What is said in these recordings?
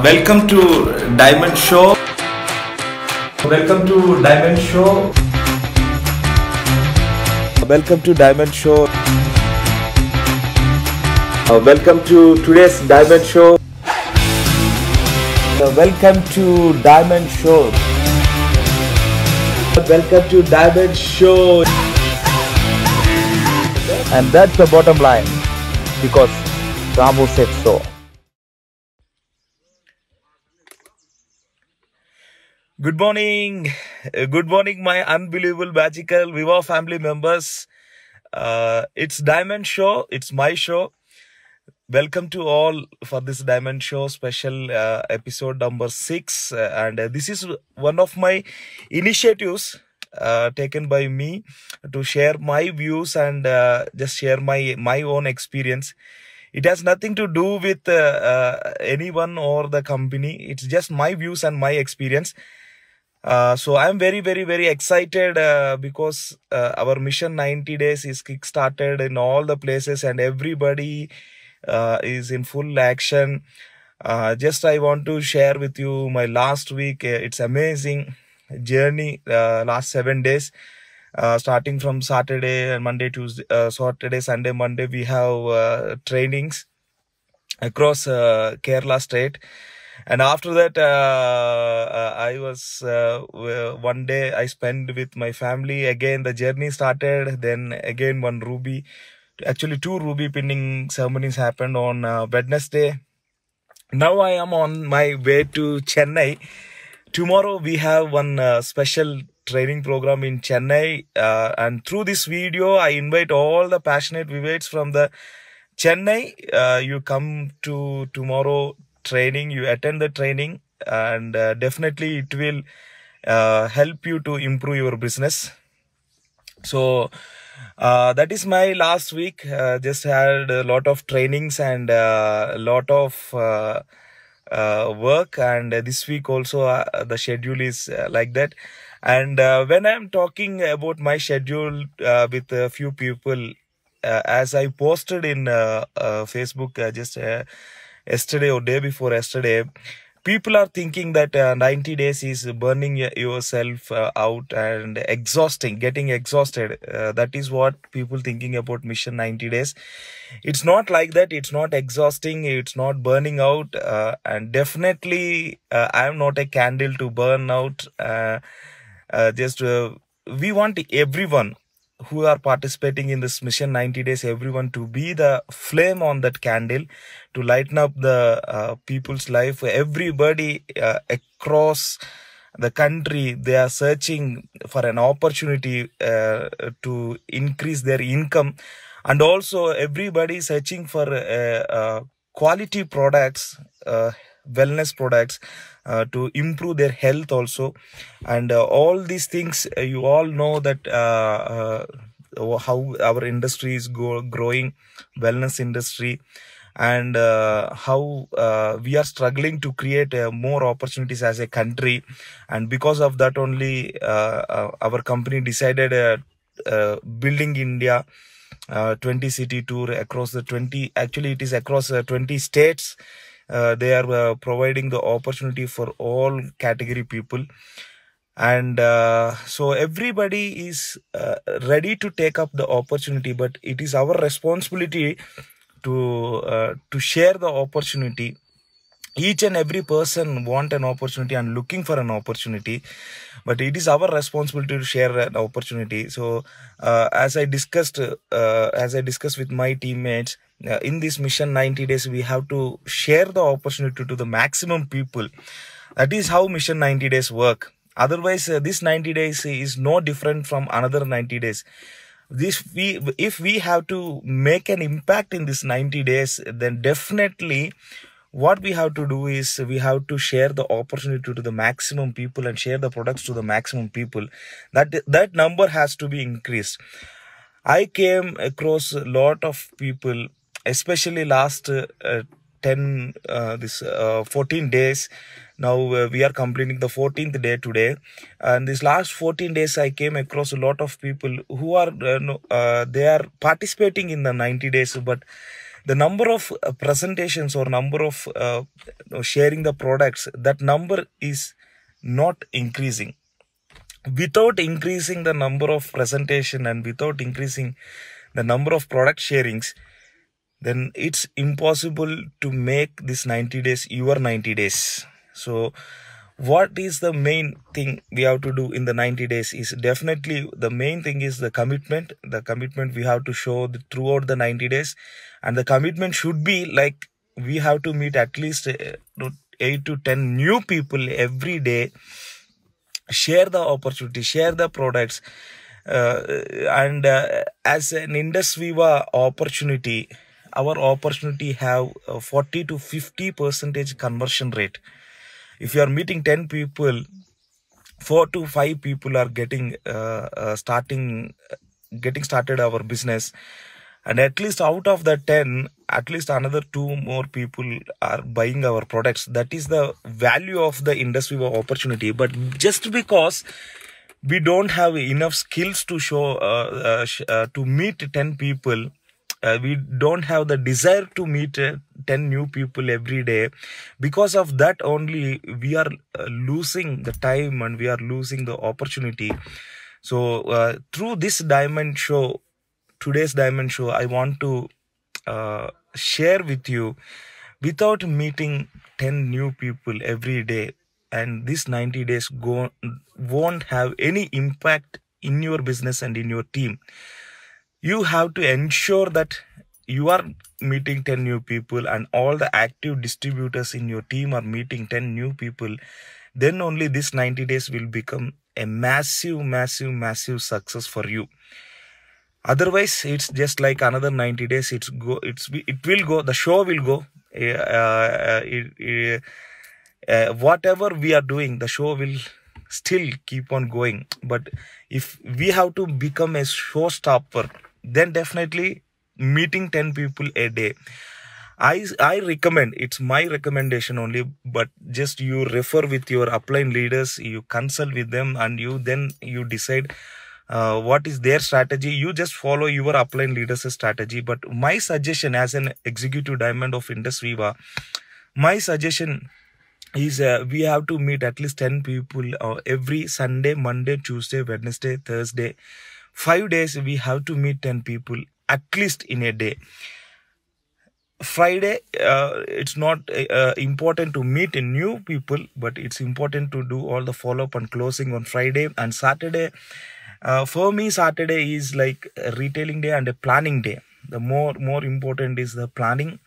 Welcome to Diamond Show. Welcome to Diamond Show. Welcome to Diamond Show. Welcome to today's Diamond Show. Welcome to Diamond Show. Welcome to Diamond Show. And that's the bottom line, because Ramu said so. Good morning, my unbelievable, magical Viva family members. It's Diamond Show. It's my show. Welcome to all for this Diamond Show special episode number 6. And this is one of my initiatives taken by me to share my views and just share my own experience. It has nothing to do with anyone or the company. It's just my views and my experience. So I'm very, very, very excited because our mission 90 days is kick-started in all the places and everybody is in full action. Just I want to share with you my last week. It's amazing journey, last 7 days. Starting from Saturday and Monday, Tuesday, Saturday, Sunday, Monday, we have trainings across Kerala state. And after that, I was, one day I spent with my family. Again, the journey started. Then again, actually 2 Ruby pinning ceremonies happened on Wednesday. Now I am on my way to Chennai. Tomorrow we have one special training program in Chennai. And through this video, I invite all the passionate Vivates from the Chennai. You come to tomorrow training, you attend the training, and definitely it will help you to improve your business. So that is my last week. Just had a lot of trainings and a lot of work, and this week also the schedule is like that. And when I'm talking about my schedule with a few people, as I posted in Facebook just yesterday or day before yesterday, people are thinking that 90 days is burning yourself out and getting exhausted. That is what people thinking about mission 90 days. It's not like that. It's not exhausting. It's not burning out. And definitely I am not a candle to burn out. We want everyone who are participating in this mission 90 days, everyone to be the flame on that candle, to lighten up the people's life. Everybody across the country, they are searching for an opportunity to increase their income. And also everybody searching for quality products, wellness products, to improve their health also. And all these things, you all know that how our industry is growing, wellness industry, and how we are struggling to create more opportunities as a country. And because of that only, our company decided Building India 20 city tour across the 20, actually it is across 20 states. They are providing the opportunity for all category people. And so everybody is ready to take up the opportunity, but it is our responsibility to share the opportunity. Each and every person want an opportunity and looking for an opportunity, but it is our responsibility to share an opportunity. So as I discussed with my teammates, in this mission 90 days, we have to share the opportunity to the maximum people. That is how mission 90 days work. Otherwise, this 90 days is no different from another 90 days. If we have to make an impact in this 90 days, then definitely what we have to do is we have to share the opportunity to the maximum people and share the products to the maximum people. That number has to be increased. I came across a lot of people, especially last 14 days. Now we are completing the 14th day today, and this last 14 days I came across a lot of people who are they are participating in the 90 days, but the number of presentations or number of sharing the products, that number is not increasing. Without increasing the number of presentation and without increasing the number of product sharings, then it's impossible to make this 90 days your 90 days. So what is the main thing we have to do in the 90 days is definitely the main thing is the commitment we have to show throughout the 90 days. And the commitment should be like we have to meet at least 8 to 10 new people every day, share the opportunity, share the products, and as an IndusViva opportunity, our opportunity have 40 to 50% conversion rate. If you are meeting 10 people, 4 to 5 people are getting started our business, and at least out of the 10, at least another 2 more people are buying our products. That is the value of the IndusViva opportunity. But just because we don't have enough skills to show to meet 10 people, we don't have the desire to meet 10 new people every day. Because of that only we are losing the time and we are losing the opportunity. So through this diamond show, today's diamond show, I want to share with you, without meeting 10 new people every day, and this 90 days won't have any impact in your business and in your team. You have to ensure that you are meeting 10 new people and all the active distributors in your team are meeting 10 new people. Then only this 90 days will become a massive success for you. Otherwise, it's just like another 90 days. It will go. The show will go. Whatever we are doing, the show will still keep on going. But if we have to become a showstopper, then definitely meeting 10 people a day. I recommend, it's my recommendation only, but just you refer with your upline leaders, you consult with them, and you decide what is their strategy. You just follow your upline leaders' strategy. But my suggestion as an executive diamond of IndusViva, my suggestion is we have to meet at least 10 people every Sunday, Monday, Tuesday, Wednesday, Thursday. 5 days we have to meet 10 people at least in a day. Friday, it's not important to meet new people, but it's important to do all the follow-up and closing on Friday. And Saturday, for me, Saturday is like a retailing day and a planning day. The more important is the planning,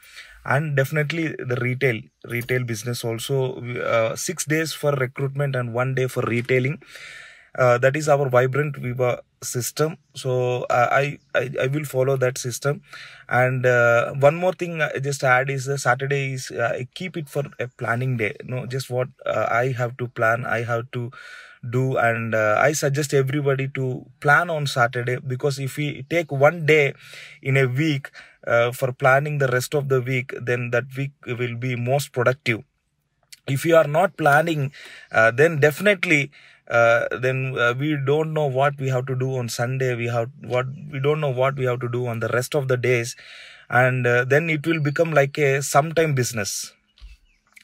and definitely the retail business also. 6 days for recruitment and 1 day for retailing. That is our Vibrant Viva system. So I will follow that system. And one more thing I just add is Saturday is I keep it for a planning day. No, just what I have to plan, I have to do. And I suggest everybody to plan on Saturday, because if we take 1 day in a week for planning the rest of the week, then that week will be most productive. If you are not planning, then definitely we don't know what we have to do on Sunday. We don't know what we have to do on the rest of the days, and then it will become like a sometime business.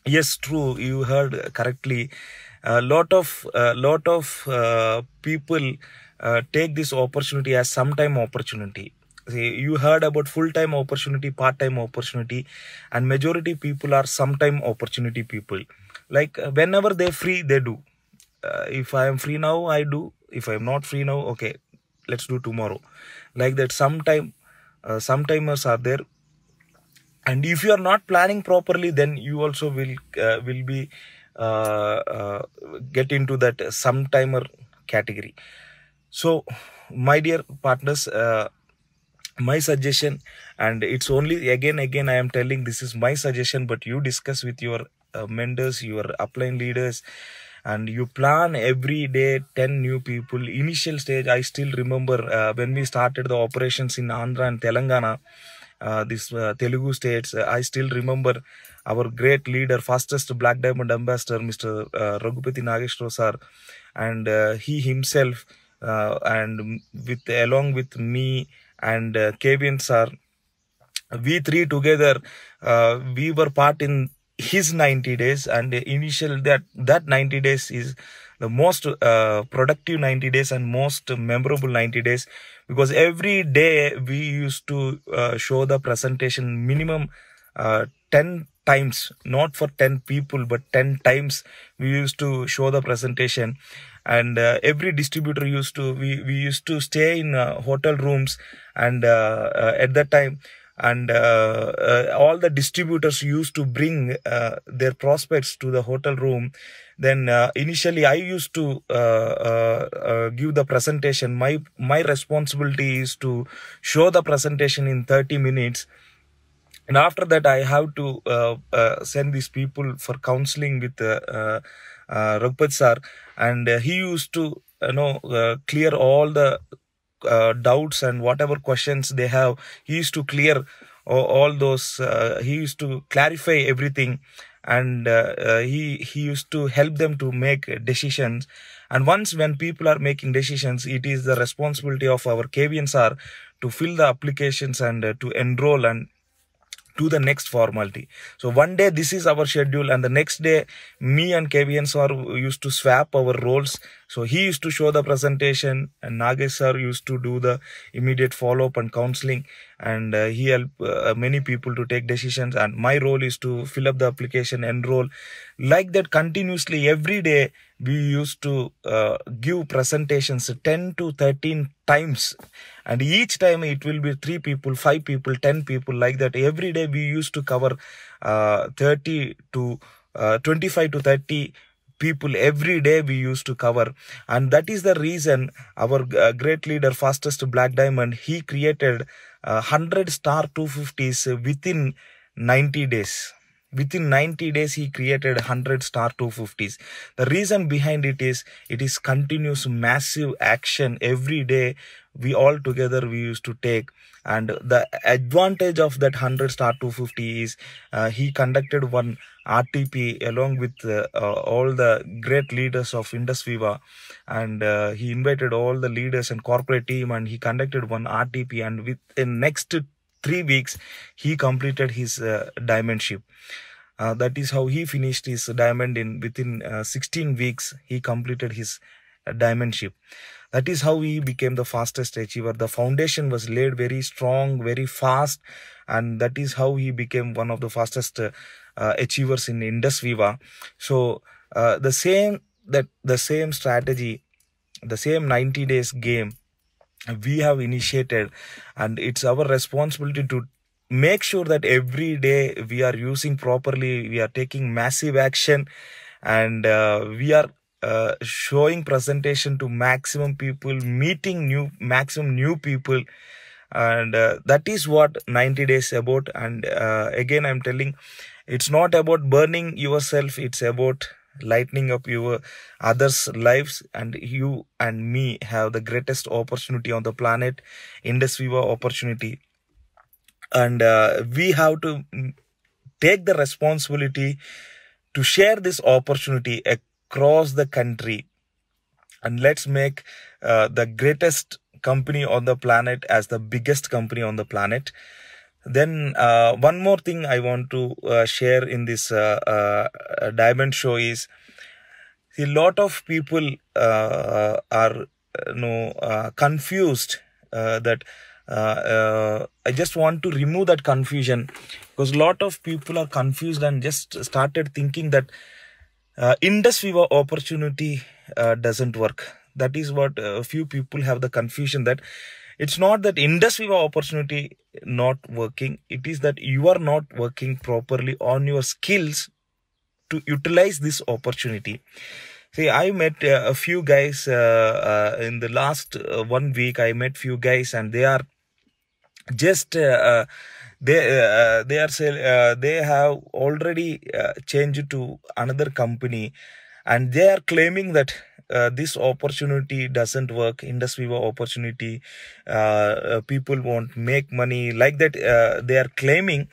Yes, true. You heard correctly. A lot of people take this opportunity as sometime opportunity. See, you heard about full-time opportunity, part-time opportunity, and majority people are sometime opportunity people. Like whenever they're free, they do. If I am free now, I do. If I am not free now, okay, let's do tomorrow. Like that, sometimers are there. And if you are not planning properly, then you also will be get into that sometimer category. So, my dear partners, my suggestion, and it's only again I am telling this is my suggestion, but you discuss with your mentors, your upline leaders, and you plan every day 10 new people. Initial stage, I still remember when we started the operations in Andhra and Telangana, this Telugu states. I still remember our great leader, fastest Black Diamond ambassador, Mr. Raghupati Nageshwar sir, and he himself, and along with me and Kevin sir, We three together, we were part in his 90 days, and initial that 90 days is the most productive 90 days and most memorable 90 days, because every day we used to show the presentation minimum 10 times, not for 10 people but 10 times we used to show the presentation. And every distributor we used to stay in hotel rooms, and at that time, and all the distributors used to bring their prospects to the hotel room. Then initially I used to give the presentation. My responsibility is to show the presentation in 30 minutes, and after that I have to send these people for counseling with Raghupat sir, and he used to clear all the doubts and whatever questions they have. He used to clear all those. He used to clarify everything, and he used to help them to make decisions. And once when people are making decisions, it is the responsibility of our KVNs to fill the applications and to enroll and to the next formality. So one day this is our schedule, and the next day me and KVN sir used to swap our roles. So he used to show the presentation, and Nagesh sir used to do the immediate follow-up and counseling, and he helped many people to take decisions, and my role is to fill up the application, enroll. Like that continuously every day we used to give presentations 10 to 13 times, and each time it will be 3 people, 5 people, 10 people, like that. Every day we used to cover 30 to 25 to 30 people every day we used to cover. And that is the reason our great leader, fastest Black Diamond, he created 100 star 250s within 90 days. Within 90 days, he created 100 star 250s. The reason behind it is continuous massive action every day. We all together we used to take. And the advantage of that 100 star 250 is he conducted one RTP along with all the great leaders of Indus Viva, and he invited all the leaders and corporate team, and he conducted one RTP, and within next 3 weeks he completed his diamondship. That is how he finished his diamond within 16 weeks. He completed his diamondship. That is how he became the fastest achiever. The foundation was laid very strong, very fast, and that is how he became one of the fastest achievers in Indus Viva. So the same strategy, the same 90 days game we have initiated, and it's our responsibility to make sure that every day we are using properly, we are taking massive action, and we are showing presentation to maximum people, meeting maximum new people, and that is what 90 days about. And again I'm telling, it's not about burning yourself, it's about lightening up your others' lives. And you and me have the greatest opportunity on the planet, Indus Viva opportunity, and we have to take the responsibility to share this opportunity across the country, and let's make the greatest company on the planet as the biggest company on the planet. Then one more thing I want to share in this diamond show is, a lot of people are confused that I just want to remove that confusion, because a lot of people are confused and just started thinking that Indus Viva opportunity doesn't work. That is what a few people have the confusion, that it's not that Indus Viva opportunity not working, it is that you are not working properly on your skills to utilize this opportunity. See, I met a few guys in the last 1 week. I met few guys, and they are just they have already changed to another company, and they are claiming that this opportunity doesn't work, Indus Viva opportunity, people won't make money, like that they are claiming.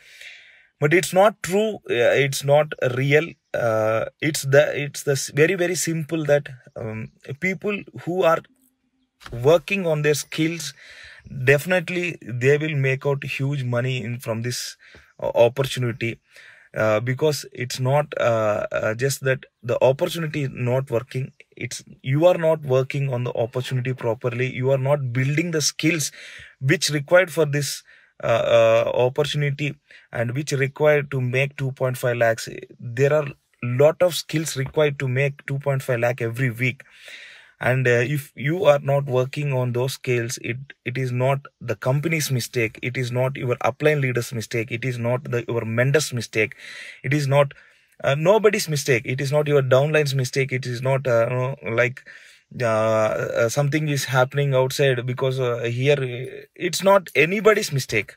But it's not true, it's not real. It's very, very simple that people who are working on their skills, definitely they will make out huge money from this opportunity. Because it's not just that the opportunity is not working, it's you are not working on the opportunity properly, you are not building the skills which required for this opportunity, and which required to make 2.5 lakhs. There are lot of skills required to make 2.5 lakh every week. And if you are not working on those skills, it is not the company's mistake, it is not your upline leader's mistake, it is not your mentor's mistake, it is not nobody's mistake, it is not your downline's mistake, it is not like something is happening outside, because here it's not anybody's mistake,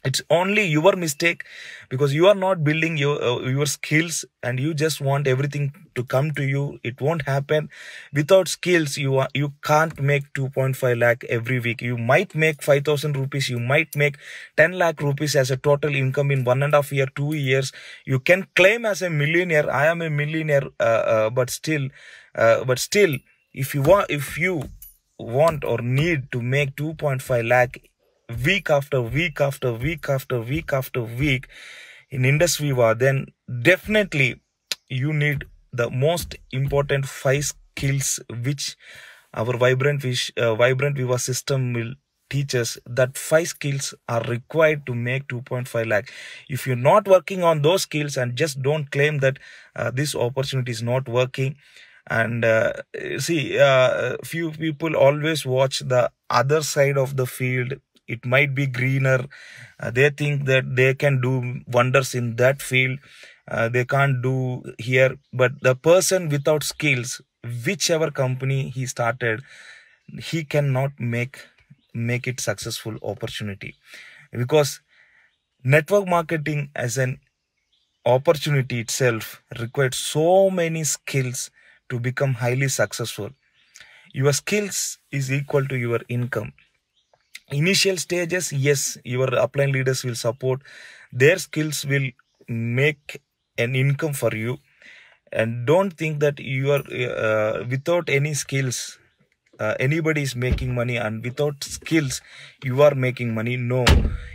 it's only your mistake, because you are not building your skills, and you just want everything to come to you. It won't happen. Without skills, you can't make 2.5 lakh every week. You might make 5,000 rupees, you might make 10 lakh rupees as a total income in 1.5 year, 2 years. You can claim as a millionaire, I am a millionaire, but still if you want or need to make 2.5 lakh week after week after week after week after week in Indus Viva, then definitely you need the most important 5 skills which our Vibrant Viva system will teach us. That 5 skills are required to make 2.5 lakh. If you're not working on those skills, and just don't claim that this opportunity is not working. And see, few people always watch the other side of the field. It might be greener. They think that they can do wonders in that field. They can't do here. But the person without skills, whichever company he started, he cannot make it successful opportunity. Because network marketing as an opportunity itself required so many skills to become highly successful. Your skills is equal to your income. Initial stages, yes, your upline leaders will support. Their skills will make an income for you. And don't think that you are without any skills, anybody is making money, and without skills you are making money. No,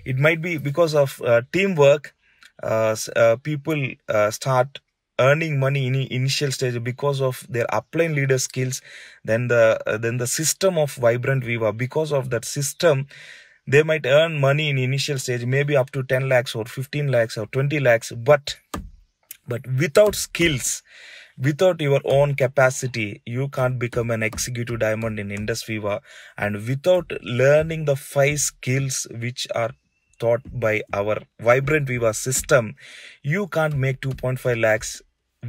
it might be because of teamwork. People start earning money in initial stage because of their upline leader skills. Then the system of Vibrant Viva, because of that system, they might earn money in initial stage, maybe up to 10 lakhs or 15 lakhs or 20 lakhs. But without skills, without your own capacity, you can't become an executive diamond in Indus Viva. And without learning the 5 skills which are taught by our Vibrant Viva system, you can't make 2.5 lakhs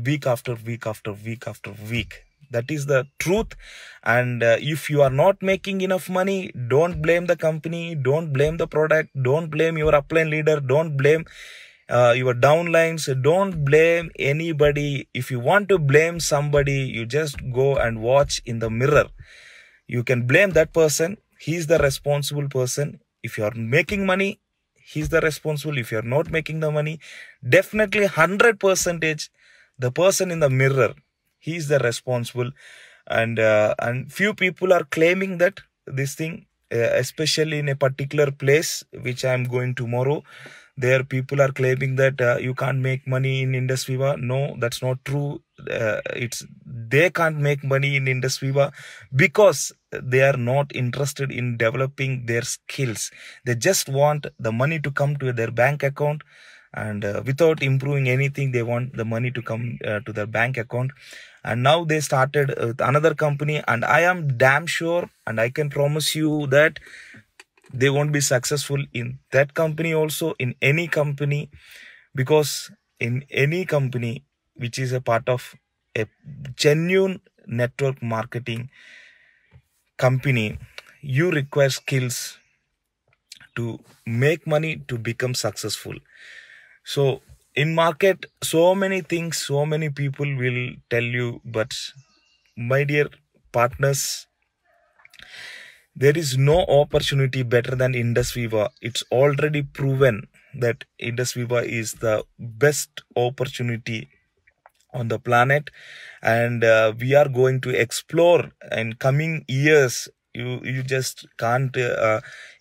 week after week after week after week. That is the truth. And if you are not making enough money, don't blame the company, don't blame the product, don't blame your upline leader, don't blame your downlines, don't blame anybody. If you want to blame somebody, you just go and watch in the mirror. You can blame that person. He's the responsible person. If you are making money, he's the responsible. If you are not making the money, definitely 100% the person in the mirror, he's the responsible. And few people are claiming that this thing, especially in a particular place which I am going tomorrow, there people are claiming that you can't make money in Indus Viva. No, that's not true. They can't make money in Indus Viva because they are not interested in developing their skills. They just want the money to come to their bank account, and without improving anything, they want the money to come to their bank account. And now they started another company, and I am damn sure, and I can promise you that they won't be successful in that company also, in any company. Because in any company which is a part of a genuine network marketing company, you require skills to make money, to become successful. So in market, so many things, so many people will tell you, but my dear partners, there is no opportunity better than Indus Viva. It's already proven that Indus Viva is the best opportunity on the planet. And we are going to explore in coming years You just can't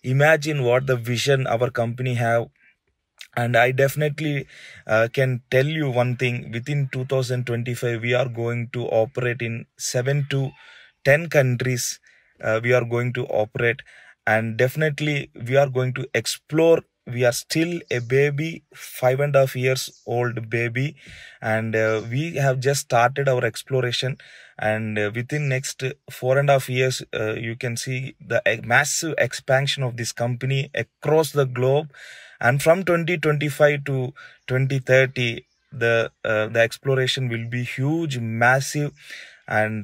imagine what the vision our company have. And I definitely can tell you one thing: within 2025, we are going to operate in 7 to 10 countries. We are going to operate, and definitely we are going to explore. We are still a baby, 5.5 years old baby, and we have just started our exploration. And within next 4.5 years, you can see the massive expansion of this company across the globe. And from 2025 to 2030, the exploration will be huge, massive. And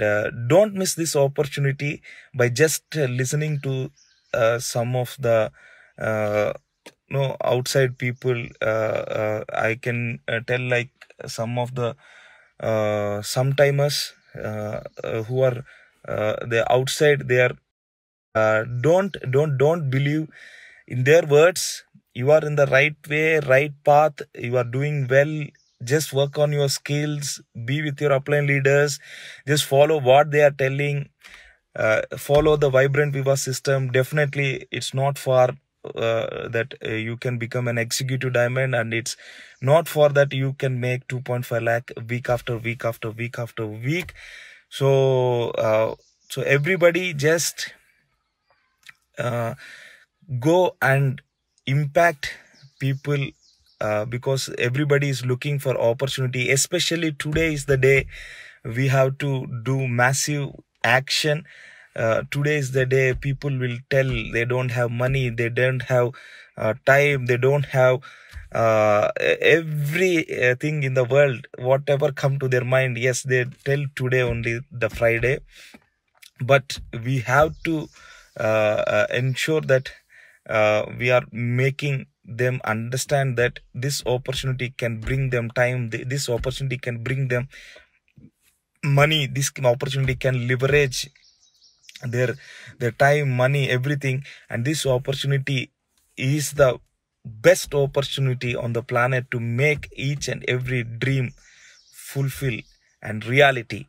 don't miss this opportunity by just listening to some of the outside people. I can tell, like, some of the sometimers who are the outside. They are don't believe in their words. You are in the right way, right path. You are doing well. Just work on your skills. Be with your upline leaders. Just follow what they are telling. Follow the Vibrant Viva system. Definitely, it's not for that you can become an executive diamond, and it's not for that you can make 2.5 lakh week after week after week after week. So everybody just go and impact people, because everybody is looking for opportunity. Especially today is the day we have to do massive action. Today is the day people will tell they don't have money, they don't have time, they don't have everything in the world, whatever come to their mind. Yes, they tell today only the Friday, but we have to ensure that we are making them understand that this opportunity can bring them time, this opportunity can bring them money, this opportunity can leverage their time, money, everything. And this opportunity is the best opportunity on the planet to make each and every dream fulfill and reality.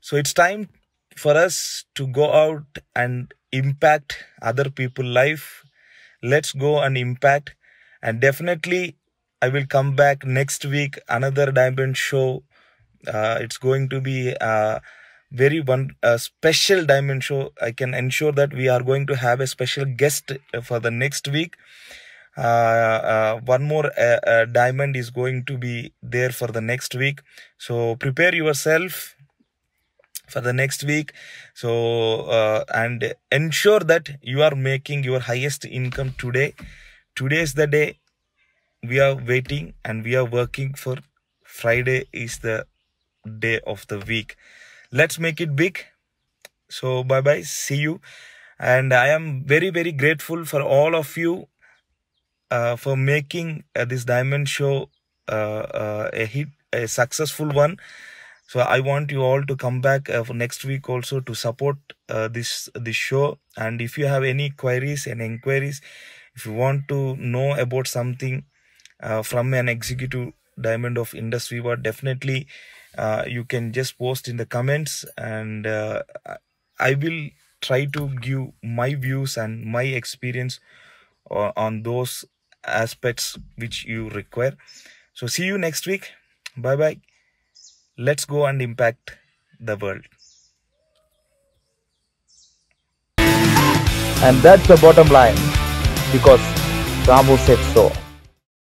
So it's time for us to go out and impact other people's life. Let's go and impact. And definitely I will come back next week, another diamond show. It's going to be very special diamond show. I can ensure that we are going to have a special guest for the next week. One more diamond is going to be there for the next week. So prepare yourself for the next week. So and ensure that you are making your highest income today. Today is the day we are waiting and we are working for. Friday is the day of the week. Let's make it big. So bye bye, see you. And I am very, very grateful for all of you for making this diamond show a hit, a successful one. So I want you all to come back for next week also to support this show. And if you have any queries and inquiries, if you want to know about something from an executive diamond of Indus Viva, definitely you can just post in the comments, and I will try to give my views and my experience on those aspects which you require. So see you next week. Bye bye. Let's go and impact the world. And that's the bottom line, because Ramu said so.